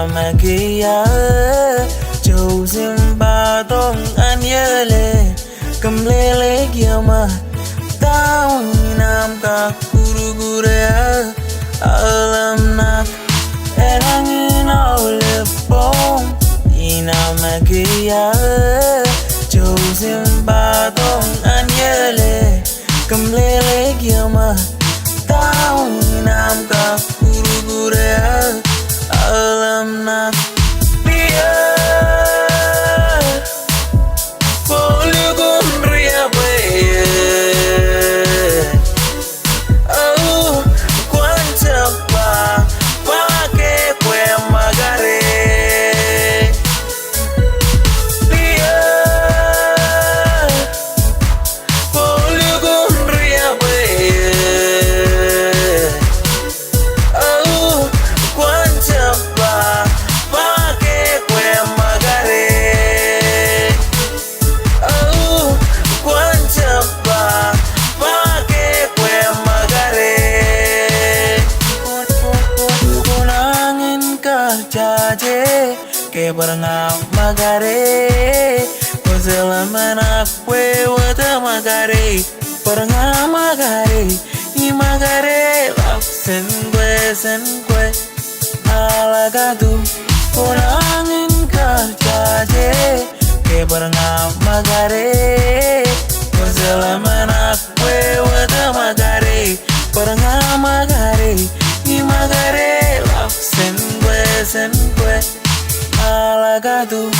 magia châu Simba tong anyele cầm lele kiama tao nam ka kurugurea alam nak erangin ole bom ina magia châu Simba tong anyele cầm lele kiama tao nam ka kurugurea alam nak que barangam magare kozela manak we wata magare barangam magare I magare lak sen kwe alagadu kurangin kerja que barangam magare kozela manak we wata magare barangam magare I magare lak sen kwe alagadu.